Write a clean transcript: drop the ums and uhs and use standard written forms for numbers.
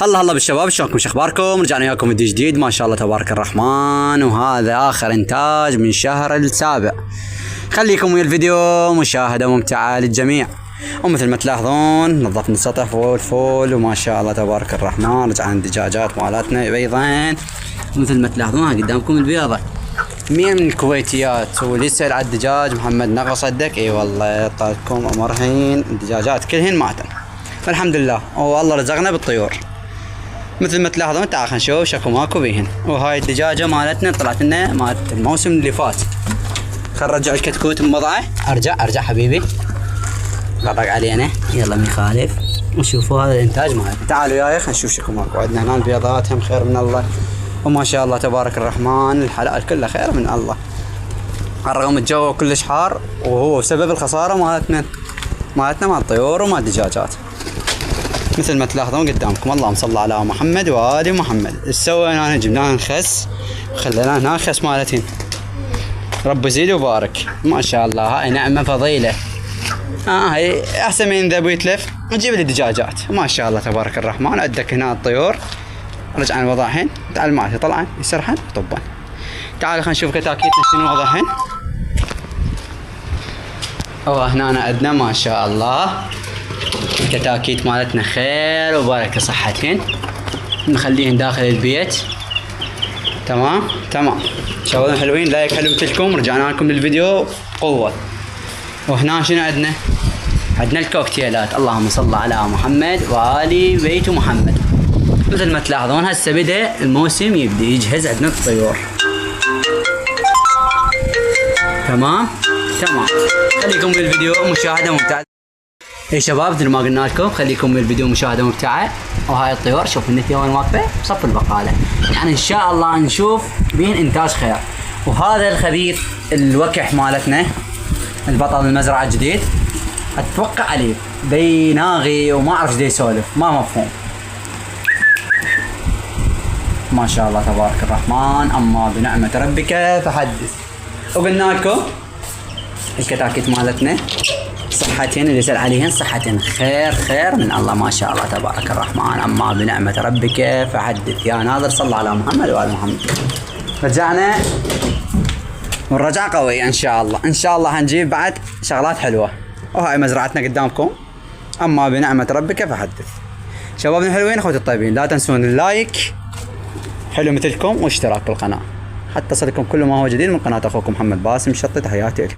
هلا بالشباب، شلونكم؟ شو اخباركم؟ رجعنا وياكم فيديو جديد ما شاء الله تبارك الرحمن، وهذا اخر انتاج من شهر السابع. خليكم ويا الفيديو مشاهدة ممتعة للجميع. ومثل ما تلاحظون نظفنا السطح فول وما شاء الله تبارك الرحمن. رجعنا الدجاجات مالتنا بيضين، مثل ما تلاحظون قدامكم البيضة 100 من الكويتيات. واللي يسأل على الدجاج محمد نقص صدق، اي والله طالكم امرهن الدجاجات كلهن ماتن فالحمد لله، والله رزقنا بالطيور مثل ما تلاحظون. تعال خلينا نشوف شكو ماكو بيهن. وهاي الدجاجة مالتنا طلعت لنا مالت الموسم اللي فات. خل نرجع الكتكوت من وضعه. ارجع حبيبي، قطق علينا يلا ما يخالف. وشوفوا هذا الانتاج مالتنا. تعالوا ياي خلينا نشوف شكو ماكو. عندنا هنا البيضات هم خير من الله، وما شاء الله تبارك الرحمن الحلال كله خير من الله. رغم الجو كلش حار، وهو سبب الخسارة مالتنا مال الطيور ومال الدجاجات مثل ما تلاحظون قدامكم. اللهم صل على محمد وآل محمد. ايش سوينا هنا؟ جبنا نخس وخلينا هنا خس مالتين. رب يزيد وبارك ما شاء الله. هاي نعمة فضيلة. هاي احسن من ذا يتلف. نجيب لي دجاجات ما شاء الله تبارك الرحمن. عندك هنا الطيور. رجعنا وضعهن. تعال معي طلعن يسرحن طبا. تعال خلينا نشوف كتاكيتنا شنو وضعهن. هنا عندنا ما شاء الله الكتاكيت مالتنا خير وبارك صحتهن. نخليهن داخل البيت. تمام شباب حلوين. لايك حلو مثلكم. رجعنا لكم للفيديو قوة. وهنا شنو عندنا الكوكتيلات. اللهم صل على محمد وآل بيت محمد. مثل ما تلاحظون هسه بدأ الموسم يبدأ يجهز عندنا الطيور. تمام خليكم بالفيديو مشاهدة ممتعة. اي شباب مثل ما قلنا لكم خليكم بالفيديو مشاهدة ممتعة. وهاي الطيور شوف النتية وين واقفة بصف البقالة، يعني ان شاء الله نشوف بين انتاج خير. وهذا الخبيث الوكح مالتنا البطل المزرعة الجديد، اتوقع عليه بيناغي وما اعرف ايش يسولف، ما مفهوم. ما شاء الله تبارك الرحمن. اما بنعمة ربك فحدث. وقلنا لكم الكتاكيت مالتنا صحتين، اللي يسأل عليهن صحتين خير من الله ما شاء الله تبارك الرحمن. اما بنعمة ربك فحدث. يا ناظر صلى على محمد وآل محمد. رجعنا والرجعة قوية ان شاء الله هنجيب بعد شغلات حلوة. وهاي مزرعتنا قدامكم. اما بنعمة ربك فحدث. شبابنا الحلوين اخوتي الطيبين، لا تنسون اللايك حلو مثلكم واشتراك بالقناة حتى تصلكم كل ما هو جديد من قناة اخوكم محمد باسم شطي. تحياتي لكم.